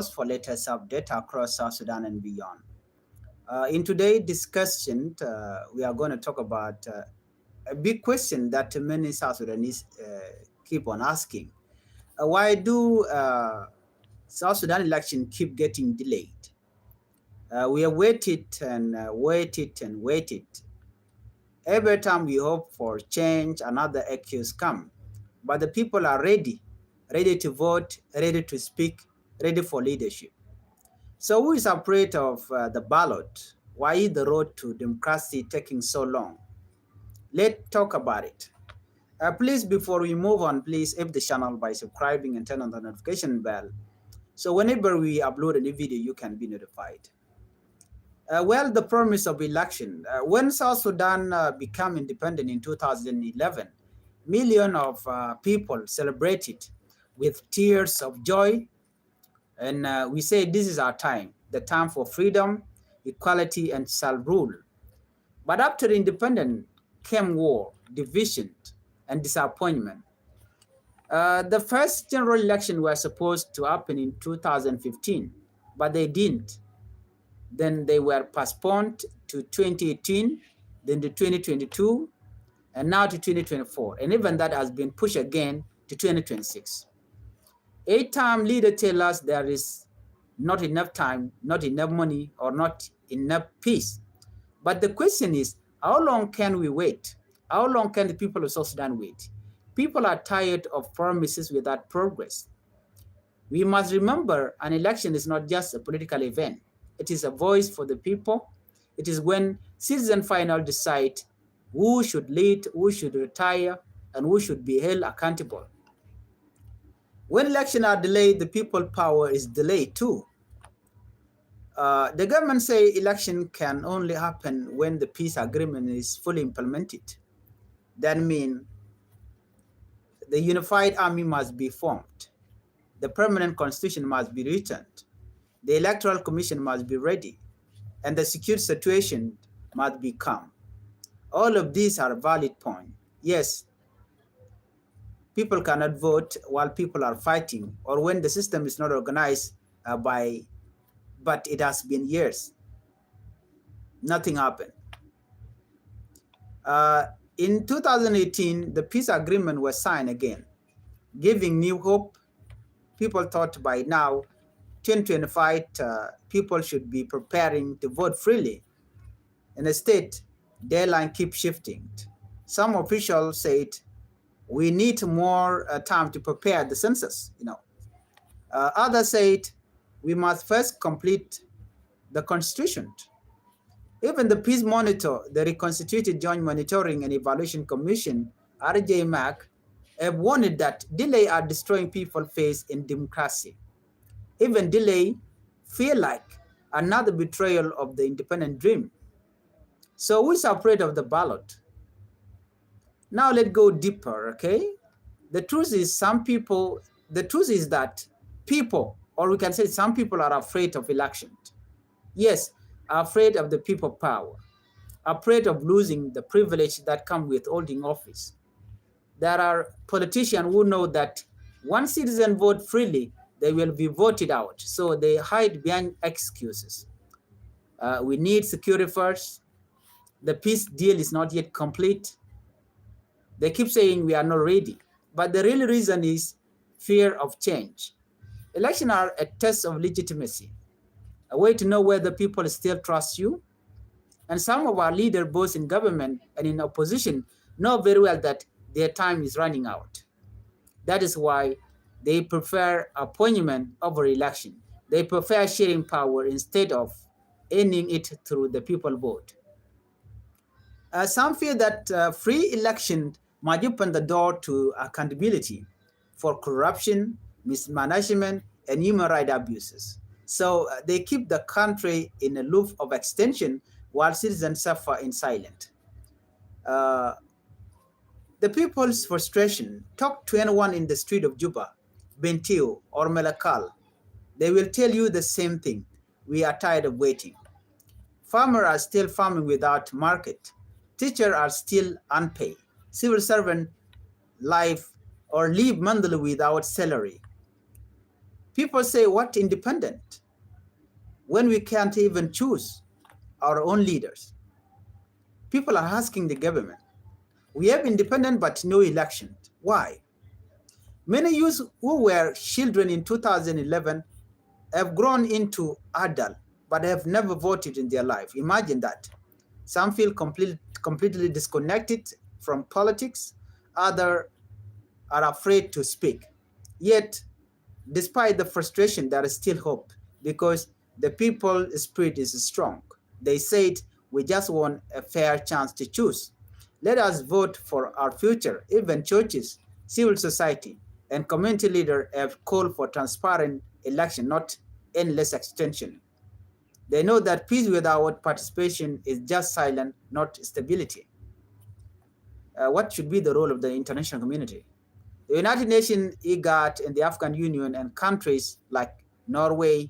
for latest update across South Sudan and beyond. In today's discussion, we are going to talk about a big question that many South Sudanese keep on asking. Why do South Sudan election keep getting delayed? We have waited and waited and waited. Every time we hope for change, another accuse come. But the people are ready to vote, ready to speak, ready for leadership. So who is afraid of the ballot? Why is the road to democracy taking so long? Let's talk about it. Please, before we move on, please help the channel by subscribing and turn on the notification bell. So whenever we upload a new video, you can be notified. The promise of election. When South Sudan became independent in 2011, millions of people celebrated with tears of joy. And we say this is our time, the time for freedom, equality, and self-rule. But after independence came war, division, and disappointment. The first general election was supposed to happen in 2015, but they didn't. Then they were postponed to 2018, then to 2022, and now to 2024. And even that has been pushed again to 2026. 8-time leader tell us there is not enough time, not enough money, or not enough peace. But the question is, how long can we wait? How long can the people of South Sudan wait? People are tired of promises without progress. We must remember an election is not just a political event. It is a voice for the people. It is when citizens finally decide who should lead, who should retire, and who should be held accountable. When elections are delayed, the people power is delayed too. The government say election can only happen when the peace agreement is fully implemented. That means the unified army must be formed. The permanent constitution must be written. The electoral commission must be ready. And the security situation must be calm. All of these are valid points. Yes, people cannot vote while people are fighting or when the system is not organized but it has been years. Nothing happened. In 2018, the peace agreement was signed again, giving new hope. People thought by now, 2025, people should be preparing to vote freely. And instead, deadline keeps shifting. Some officials said, we need more time to prepare the census. Others said, we must first complete the constitution. Even the Peace Monitor, the Reconstituted Joint Monitoring and Evaluation Commission, RJMAC, have warned that delay are destroying people's faith in democracy. Even delay feel like another betrayal of the independent dream. So who's afraid of the ballot? Now let's go deeper, okay? The truth is that people, or we can say some people are afraid of election. Yes, afraid of the people power, afraid of losing the privilege that comes with holding office. There are politicians who know that once citizens vote freely, they will be voted out. So they hide behind excuses. We need security first. The peace deal is not yet complete. They keep saying we are not ready. But the real reason is fear of change. Elections are a test of legitimacy, a way to know whether people still trust you. And some of our leaders, both in government and in opposition, know very well that their time is running out. That is why they prefer appointment over election. They prefer sharing power instead of ending it through the people vote. Some fear that free election might open the door to accountability for corruption, mismanagement, and human rights abuses. So they keep the country in a loop of extension while citizens suffer in silence. The people's frustration, talk to anyone in the street of Juba, Bentiu, or Malakal. They will tell you the same thing. We are tired of waiting. Farmers are still farming without market. Teachers are still unpaid. Civil servants live monthly without salary. People say, what independent? When we can't even choose our own leaders. People are asking the government, we have independent but no election. Why? Many youth who were children in 2011 have grown into adults but have never voted in their life. Imagine that. Some feel completely disconnected from politics, others are afraid to speak. Yet, despite the frustration, there is still hope because the people's spirit is strong. They said, we just want a fair chance to choose. Let us vote for our future. Even churches, civil society, and community leaders have called for transparent election, not endless extension. They know that peace without participation is just silence, not stability. What should be the role of the international community? The United Nations, IGAD, and the African Union and countries like Norway,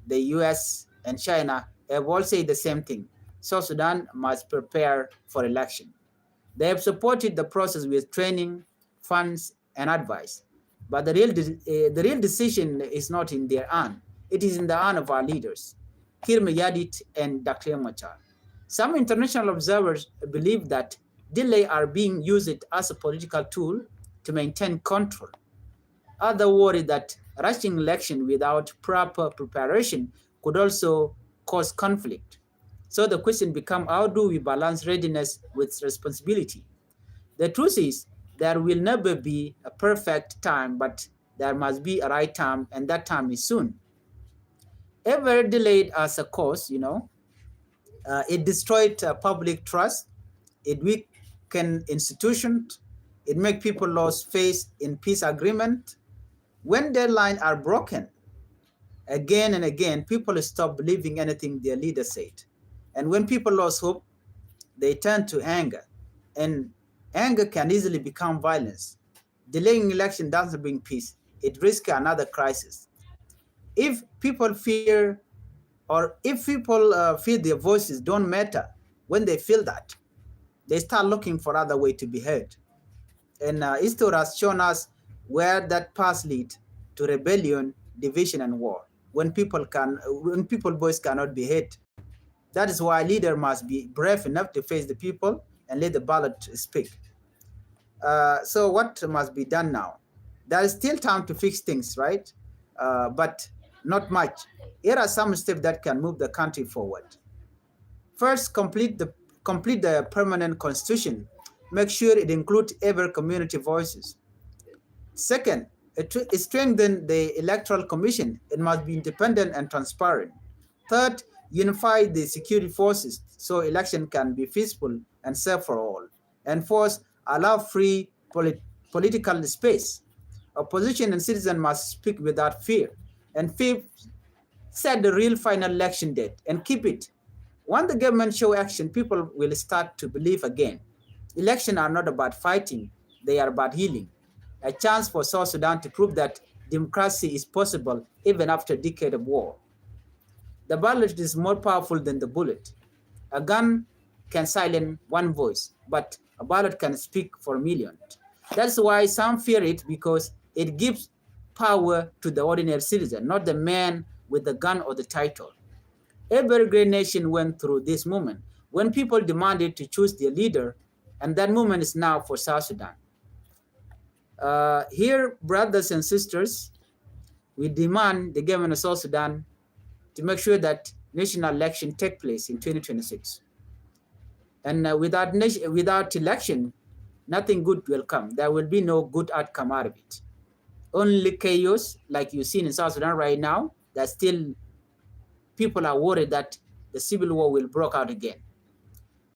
the US, and China have all said the same thing. South Sudan must prepare for election. They have supported the process with training, funds, and advice. But the real decision is not in their hand. It is in the hand of our leaders, Kir Mayadit and Dr. Machar. Some international observers believe that delay are being used as a political tool to maintain control. Others worry that rushing election without proper preparation could also cause conflict. So the question becomes, how do we balance readiness with responsibility? The truth is, there will never be a perfect time, but there must be a right time, and that time is soon. Ever delayed as a cause, it destroyed public trust, it weakened institutions, it makes people lose faith in peace agreement. When deadlines are broken, again and again, people stop believing anything their leader said. And when people lose hope, they turn to anger. And anger can easily become violence. Delaying election doesn't bring peace. It risks another crisis. If people fear, or if people feel their voices don't matter, when they feel that, they start looking for other way to be heard. And history has shown us where that path lead to rebellion, division, and war. When people voice cannot be heard, that is why leader must be brave enough to face the people and let the ballot speak. So what must be done now? There is still time to fix things, right? But not much. Here are some steps that can move the country forward. First, complete the permanent constitution. Make sure it includes every community voices. Second, strengthen the electoral commission. It must be independent and transparent. Third, unify the security forces so election can be peaceful and safe for all. And fourth, allow free political space. Opposition and citizens must speak without fear. And fifth, set the real final election date and keep it. Once the government show action, people will start to believe again. Elections are not about fighting, they are about healing. A chance for South Sudan to prove that democracy is possible even after a decade of war. The ballot is more powerful than the bullet. A gun can silence one voice, but a ballot can speak for millions. That's why some fear it, because it gives power to the ordinary citizen, not the man with the gun or the title. Every great nation went through this moment when people demanded to choose their leader, and that moment is now for South Sudan. Here, brothers and sisters, we demand the government of South Sudan to make sure that national election take place in 2026. And without election, nothing good will come. There will be no good outcome out of it. Only chaos, like you've seen in South Sudan right now, that still people are worried that the civil war will break out again.